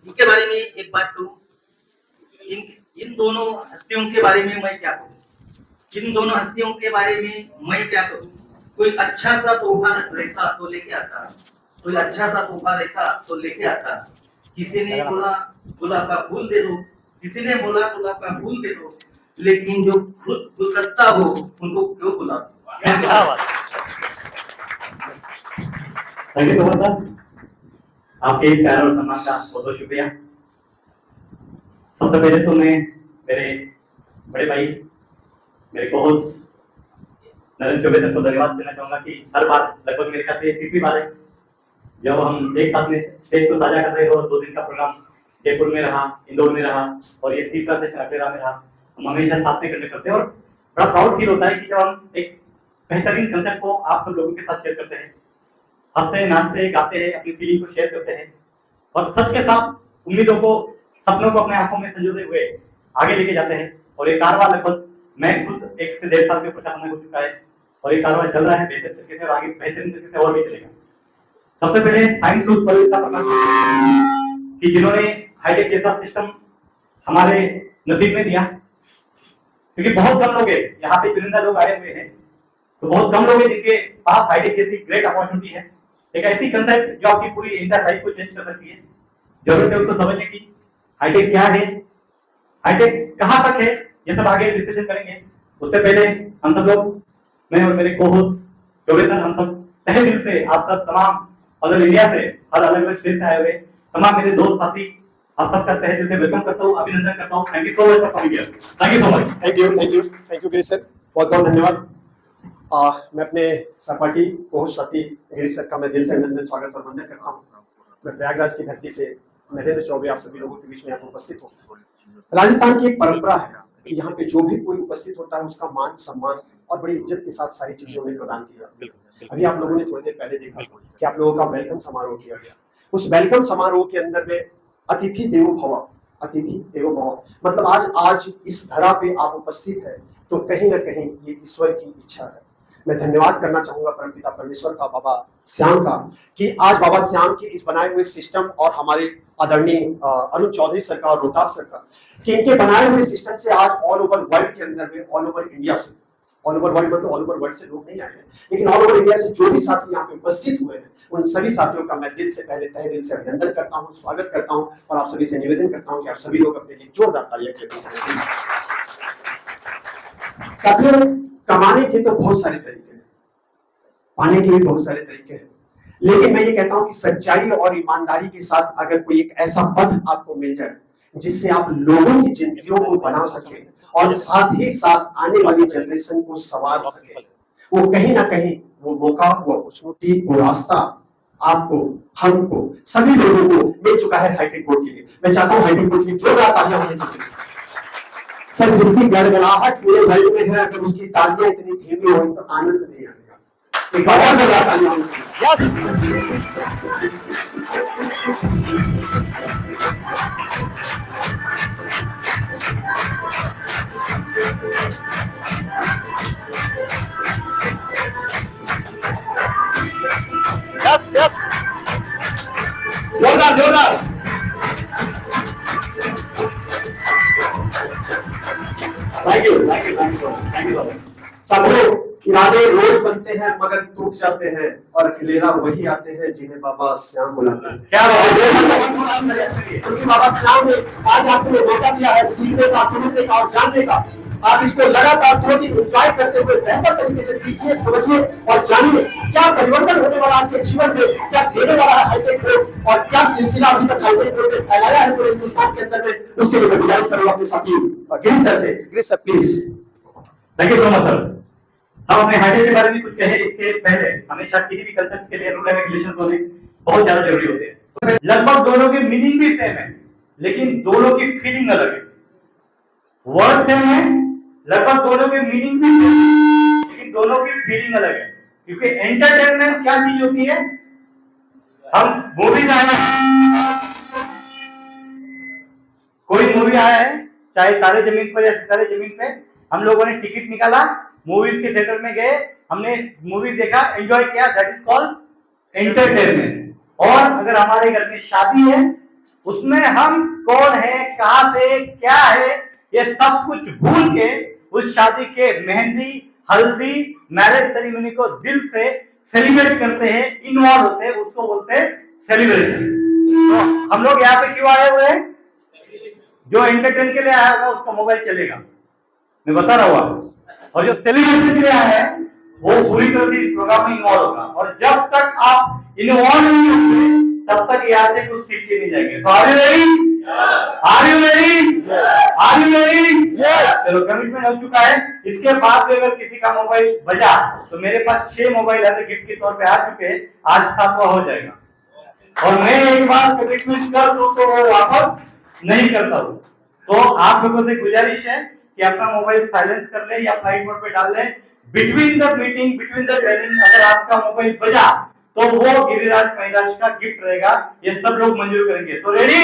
इनके बारे में एक बात कहूं, इन इन दोनों हस्तियों के बारे में मैं क्या कहूं, इन दोनों हस्तियों के बारे में मैं क्या कहूं। कोई अच्छा सा तोहफा रहता तो लेके आता, कोई अच्छा सा तोहफा रहता तो लेके आता। किसी ने बोला गुलाब का फूल दे दो, किसी ने बोला गुलाब का फूल दे दो, लेकिन जो खुद गुलदस्ता हो उनको क्यों गुलाब। थैंक यू सर, आपके प्यार और सम्मान का बहुत बहुत शुक्रिया। सबसे पहले तो मैं मेरे बड़े भाई, मेरे को-होस्ट नरेंद्र चौबे सर को धन्यवाद देना चाहूंगा कि हर बार लगभग मेरे ख्याल से तीसरी बार है जब हम एक साथ में स्टेज को साझा कर रहे हो और 2 दिन का प्रोग्राम जयपुर में रहा, इंदौर में रहा और ये तीसरा सेशन अटेरा में रहा। हम हमेशा साथ में कंडक्ट करते हैं और बड़ा प्राउड फील होता है कि जब हम एक बेहतरीन कंसेप्ट को आप सब लोगों के साथ शेयर करते हैं, हंसते नाचते गाते हैं, अपनी फीलिंग को शेयर करते हैं और सच के साथ उम्मीदों को, सपनों को अपने आंखों में संजोते हुए आगे लेके जाते हैं। और ये कारवां लगभग मैं खुद 1 से 1.5 साल के ऊपर का समय हो चुका है और ये कारवां चल रहा है बेहतर तरीके से और आगे बेहतरीन तरीके से और भी चलेगा। सबसे पहले थैंक्स टू पवित्रा प्रकाश कि जिन्होंने हाईटेक जैसा सिस्टम हमारे नसीब में दिया, क्योंकि बहुत कम लोग हैं यहाँ पे, चुनिंदा लोग आए हुए हैं तो बहुत कम लोग हैं जिनके पास हाईटेक जैसी ग्रेट अपॉर्चुनिटी है, एक ऐसी कंसेप्ट जो आपकी पूरी इंटर लाइफ को चेंज कर सकती है। जरूरत है उसको समझने की, हाईटेक क्या है, हाईटेक कहां तक है, ये सब आगे डिस्कशन करेंगे। उससे पहले हम सब लोग, मैं और मेरे को-होस्ट चौबे सर, हम सब तहे दिल से आप सब तमाम अदर इंडिया से, हर अलग अलग स्टेट से आए हुए तमाम मेरे दोस्त साथी, आप सबका तहे दिल से वेलकम करता हूँ, अभिनंदन करता हूँ। Thank you so much for coming here. Thank you so much. Thank you Girish sir, बहुत बहुत धन्यवाद। मैं अपने सहपाठी को-होस्ट साथी गिरीश सर का मैं दिल से अभिनंदन, स्वागत और वंदन करता हूँ। मैं प्रयागराज की धरती से नरेंद्र चौबे आप सभी लोगों के बीच में यहाँ उपस्थित हूँ। राजस्थान की एक परंपरा है कि यहाँ पे जो भी कोई उपस्थित होता है उसका मान सम्मान और बड़ी इज्जत के साथ सारी चीजें उन्हें प्रदान की जाती है। अभी आप लोगों ने थोड़ी देर पहले देखा कि आप लोगों का वेलकम समारोह किया गया। उस वेलकम समारोह के अंदर में अतिथि देवो भव, अतिथि देवो भव मतलब आज इस धरा पे आप उपस्थित है तो कहीं ना कहीं ये ईश्वर की इच्छा है। मैं धन्यवाद करना चाहूंगा परमपिता परमेश्वर का, बाबा श्याम का, कि आज बाबा श्याम के इस बनाए हुए सिस्टम और हमारे आदरणीय अरुण चौधरी सर का और रोहतास सर का, कि इनके बनाए हुए सिस्टम से आज ऑल ओवर वर्ल्ड के अंदर में, ऑल ओवर इंडिया से, ऑल ओवर वर्ल्ड मतलब ऑल ओवर वर्ल्ड से लोग नहीं आए हैं, लेकिन ऑल ओवर इंडिया से जो भी साथी यहाँ पे उपस्थित हुए हैं उन सभी साथियों का मैं दिल से पहले तहे दिल से अभिनंदन करता हूँ, स्वागत करता हूँ और आप सभी से निवेदन करता हूँ कि आप सभी लोग अपने लिए जोरदार तालियां दें। साथियों, कमाने के तो बहुत सारे तरीके हैं, पाने के भी बहुत सारे तरीके हैं, लेकिन मैं ये कहता हूं कि सच्चाई और ईमानदारी के साथ अगर कोई एक ऐसा पथ आपको मिल जाए जिससे आप लोगों की जिंदगियों को बना सके और साथ ही साथ आने वाली जनरेशन को संवार सके, वो कहीं ना कहीं वो मौका, वो अपॉर्चुनिटी, वो रास्ता आपको, हमको, सभी लोगों को मिल चुका है हाईटेक बोर्ड के लिए। मैं चाहता हूं हाईटेक बोर्ड की जोरदार तालियां होनी चाहिए। सर, जिसकी गड़गड़ाहट पूरे वर्ल्ड में है, अगर उसकी तालियां इतनी धीमी होगी तो आनंद नहीं आएगा। एक और जोरदार तालियां होनी जोरदार जोरदार। Thank you. साथियों, इरादे रोज बनते हैं मगर टूट जाते हैं और खिलेरा वही आते हैं जिन्हें बाबा श्याम बुलाते हैं। क्या बात है, क्योंकि बाबा श्याम ने आज आपको मौका दिया है सीखने का, समझने का और जानने का। आप इसको लगातार 2 दिन एंजॉय करते हुए बेहतर तरीके से सीखिए, समझिए और जानिए क्या परिवर्तन होने वाला आपके जीवन में, क्या देने वाला है हाईटेक बोर्ड और क्या सिलसिला अभी तक हाईटेक बोर्ड ने फैलाया है पूरे हिंदुस्तान के अंदर में। उसके लिए मैं गुजारिश करूंगा अपने साथी गिरीश सर से। Girish sir please. Thank you so much sir. हम अपने हाईटेक के बारे में कुछ कहे इसके पहले हमेशा किसी भी कंसेप्ट के लिए रूल एंड रेगुलेशंस होने बहुत ज्यादा जरूरी होते हैं। लगभग दोनों के मीनिंग भी सेम है लेकिन दोनों की फीलिंग अलग है। वर्ड सेम है, लगभग दोनों के मीनिंग भी सेम है लेकिन दोनों की फीलिंग अलग है। क्योंकि एंटरटेनमेंट क्या चीज होती है, हम मूवीज आए हैं, कोई मूवी आया है चाहे तारे जमीन पर या सितारे जमीन पे, हम लोगों ने टिकट निकाला, मूवीज के थिएटर में गए, हमने मूवी देखा, एंजॉय किया, दैट इज कॉल्ड एंटरटेनमेंट। और अगर हमारे घर में शादी है उसमें हम कौन है, कहां से, क्या है, ये सब कुछ भूल के उस शादी के मेहंदी, हल्दी, मैरिज सेरेमनी को दिल से सेलिब्रेट करते हैं, इन्वॉल्व होते हैं, उसको बोलते हैं सेलिब्रेशन। तो हम लोग यहाँ पे क्यों आए हुए हैं? जो एंटरटेन के लिए आया होगा उसका मोबाइल चलेगा, मैं बता रहा हूँ आपको। और जो सेलिब्रेशन के लिए आया है वो पूरी तरह से इस प्रोग्राम में इन्वॉल्व होगा। और जब तक आप इन्वॉल्व नहीं होंगे तब तक यहाँ से कुछ सीख के नहीं जाएंगे। तो are you ready? Are you ready? Are you ready? चलो, कमिटमेंट हो चुका है। इसके बाद भी अगर किसी का मोबाइल बजा तो मेरे पास 6 मोबाइल ऐसे गिफ्ट के तौर पे आ चुके हैं, आज 7वां हो जाएगा। और मैं एक बार कमिटमेंट कर दूं तो वो वापस नहीं करता हूं। तो आप लोगों से गुजारिश है कि अपना मोबाइल साइलेंस कर ले या फ्लाइट मोड पे डाल ले। Between the meeting, between the training अगर आपका मोबाइल बजा तो वो गिरिराज महिराज का गिफ्ट रहेगा, ये सब लोग मंजूर करेंगे। तो रेडी?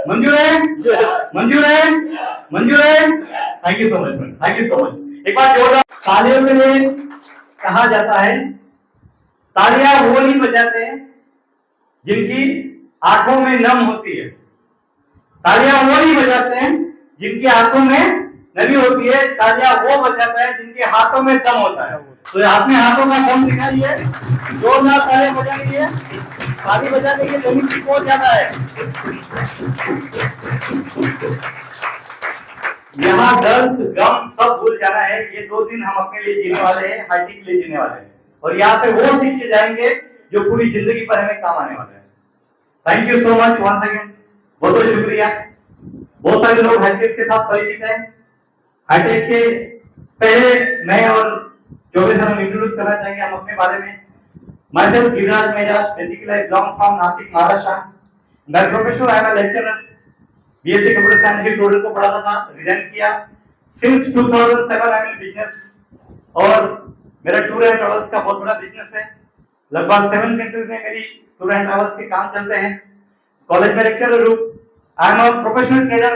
मंजूर है? मंजूर है? मंजूर है? Thank you so much, thank you so much. एक बार जोरदार तालियों के लिए कहा जाता है, तालियां वो नहीं बजाते हैं जिनकी आंखों में नम होती है, तालियां वो नहीं बजाते हैं जिनकी आंखों में नमी होती है, तालियां वो बजाता है जिनके हाथों में दम होता है। तो अपने हाथों का दम दिखाइए, जोरदार तालियां बजा लीजिए। ताली बजाने की लिमिट बहुत ज्यादा है। यहाँ दर्द, गम सब भूल जाना है। ये 2 दिन हम अपने लिए जीने वाले हैं, हाईटेक के लिए जीने वाले हैं, और यहाँ से वो सीख के जाएंगे जो पूरी जिंदगी पर हमें काम आने वाले हैं। Thank you so much once again, बहुत बहुत शुक्रिया। बहुत सारे लोग हाईटेक के साथ परिचित हैं। हाईटेक के पहले मैं और चौबे सर हम इंट्रोड्यूस करना चाहेंगे हम अपने बारे में। Myself Giriraj Mahiraj, basically I belong from Nashik, Maharashtra. मैं professional, I am a lecturer, BSc computer science के स्टूडेंट को पढ़ाता था, रिजाइन किया। Since 2007 I am in business, और मेरा टूर एंड ट्रैवल्स का बहुत बड़ा बिजनेस है। लगभग 7 कंट्रीज में मेरी टूर एंड ट्रैवल्स के काम चलते हैं। कॉलेज में लेक्चरर हूँ। आई am a professional trader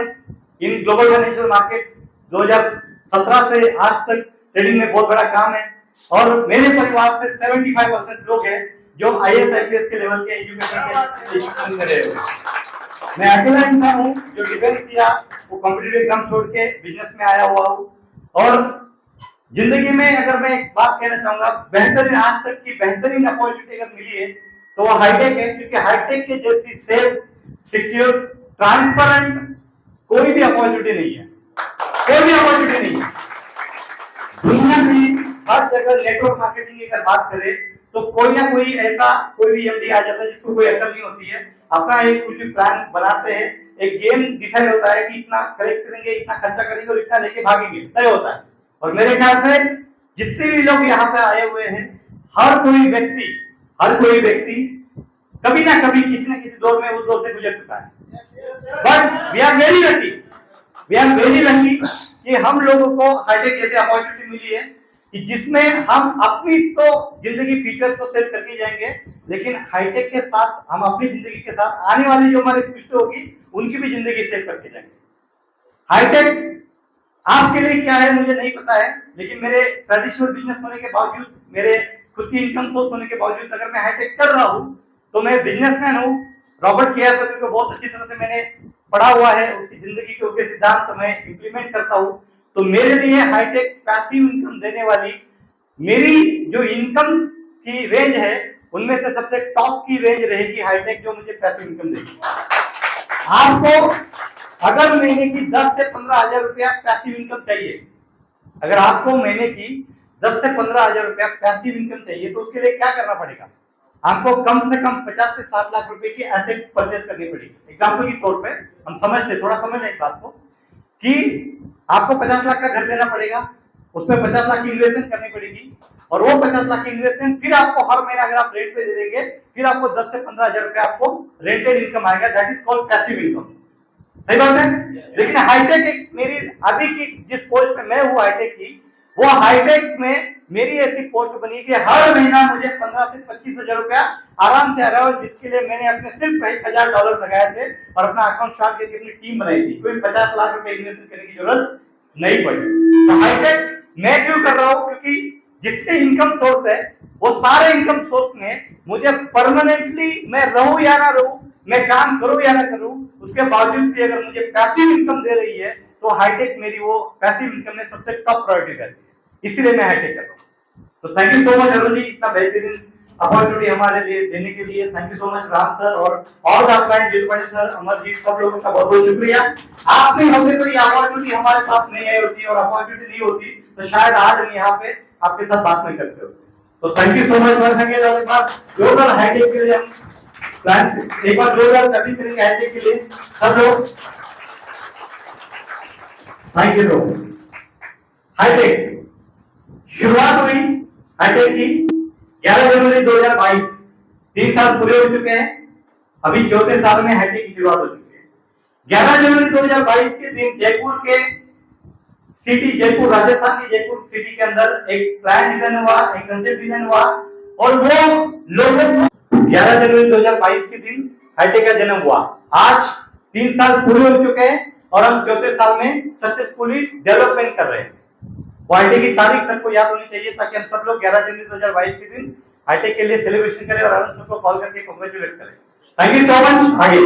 in global financial market. 2017 से आज तक ट्रेडिंग में बहुत बड़ा काम है, और मेरे परिवार से 75% लोग हैं जो IAS IPS के लेवल के एजुकेशन में रहे हुए। मैं अकेला इंसान हूँ जो डिफेंस किया, वो कॉम्पिटिटिव एग्जाम छोड़ के बिजनेस में आया हुआ हूँ। और जिंदगी में अगर मैं एक बात कहना चाहूंगा, बेहतरीन, आज तक की बेहतरीन अपॉर्चुनिटी अगर मिली है तो वो हाईटेक है, क्योंकि हाईटेक के जैसी सेफ, सिक्योर, ट्रांसपेरेंट कोई भी अपॉर्चुनिटी नहीं है, कोई भी अपॉर्चुनिटी नहीं है दुनिया में। हर जगह नेटवर्क मार्केटिंग की अगर बात करें तो कोई ना कोई ऐसा, कोई भी एमडी आ जाता है जिसको कोई अकल नहीं होती है। अपना एक कुछ भी प्लान बनाते हैं, एक गेम डिसाइड होता है कि इतना कलेक्ट करेंगे, इतना खर्चा करेंगे और इतना लेके भागेंगे, तय होता है। और मेरे ख्याल से जितने भी लोग यहाँ पे आए हुए हैं, हर कोई व्यक्ति कभी ना कभी किसी न किसी दौर में उस दौर से गुजर चुका है। But we are very lucky कि हम लोगों को हाईटेक जैसे अपॉर्चुनिटी मिली है कि जिसमें हम अपनी तो जिंदगी फ्यूचर तो सेव करके जाएंगे, लेकिन हाईटेक के साथ हम अपनी जिंदगी के साथ आने वाली जो हमारी पीढ़ी होगी उनकी भी जिंदगी सेव करके जाएंगे। हाईटेक आपके लिए क्या है मुझे नहीं पता है, लेकिन मेरे ट्रेडिशनल बिजनेस होने के बावजूद, मेरे खुद की इनकम सोर्स होने के बावजूद अगर मैं हाईटेक कर रहा हूँ तो मैं बिजनेसमैन हूँ। रॉबर्ट कियोसाकी को बहुत अच्छी तरह से मैंने पढ़ा हुआ है, उसकी जिंदगी के उसके सिद्धांत तो मैं इंप्लीमेंट करता हूँ। तो मेरे लिए हाईटेक पैसिव इनकम देने वाली, मेरी जो इनकम की रेंज है उनमें से सबसे टॉप की रेंज रहेगी हाईटेक, जो मुझे पैसिव इनकम देगी। आपको अगर महीने की 10 से 15 हजार रुपया पैसिव इनकम चाहिए, अगर आपको महीने की 10 से 15 हजार रुपया पैसिव इनकम चाहिए तो उसके लिए क्या करना पड़ेगा? आपको कम से कम 50 से 60 लाख रुपए की एसेट परचेज करनी पड़ेगी। एग्जाम्पल के तौर पे हम थोड़ा समझ लें इस बात को कि आपको 50 लाख का घर लेना पड़ेगा, उसमें 50 लाख की इन्वेस्टमेंट करनी पड़ेगी, और वो 50 लाख की इन्वेस्टमेंट फिर आपको हर महीना अगर आप रेंट पे दे देंगे, फिर आपको 10 से 15 हजार रुपए आपको रेंटेड इनकम आएगा। That is called passive income. सही बात है। लेकिन हाईटेक एक मेरी अभी की जिस पोस्ट पे मैं हूँ हाईटेक की, वो हाईटेक में मेरी ऐसी पोस्ट बनी कि हर महीना मुझे 15 से 25 हजार रुपया आराम से आ रहा है, और जिसके लिए मैंने अपने सिर्फ $1000 लगाए थे और अपना अकाउंट स्टार्ट करके अपनी टीम बनाई थी। कोई 50 लाख रुपए इन्वेस्ट करने की जरूरत नहीं पड़ी। तो हाईटेक मैं क्यों कर रहा हूँ? क्योंकि जितने इनकम सोर्स है वो सारे इनकम सोर्स में मुझे परमानेंटली, मैं रहूं या ना रहूं, मैं काम करूं या ना करूं, उसके बावजूद भी अगर मुझे पैसिव इनकम दे रही है तो हाईटेक मेरी वो पैसिव इनकम में सबसे टॉप प्रायोरिटी रहती है, इसीलिए मैं हाईटेक कर रहा हूँ। तो thank you so much Arun ji, इतना बेहतरीन अपॉर्चुनिटी हमारे लिए देने के लिए। Thank you so much Ram sir और all the client Jilpade sir, Amarjit, सब लोगों का बहुत बहुत शुक्रिया। आपने हमें कोई अपॉर्चुनिटी हमारे पास नहीं आई होती और अपॉर्चुनिटी नहीं होती तो शायद आज हम यहाँ पे आपके साथ बात नहीं करते होते। तो थैंक यू सो मच। एक बार जोरदार हाईटेक के लिए हम प्लान, एक बार जोरदार कभी करेंगे हाईटेक के लिए सब लोग। Thank you so much. Hi-tech शुरुआत हुई हाईटेक की 11 जनवरी 2022, 3 साल पूरे हो चुके हैं, अभी 4थे साल में हाईटेक की शुरुआत हो चुकी है। 11 जनवरी 2022 के दिन जयपुर के सिटी, जयपुर राजस्थान के जयपुर सिटी के अंदर एक प्लान डिजाइन हुआ, एक कंसेप्ट डिजाइन हुआ और वो लोगों को 11 जनवरी 2022 के दिन हाईटेक का जन्म हुआ। आज 3 साल पूरे हो चुके हैं और हम 4थे साल में सक्सेसफुली डेवलपमेंट कर रहे हैं। हाईटेक की तारीख सबको याद होनी चाहिए ताकि हम सब लोग 11 जनवरी 2022 के दिन हाईटेक के लिए सेलिब्रेशन करें और अरुण सर को कॉल करके कांग्रेचुलेट करें। Thank you so much. आगे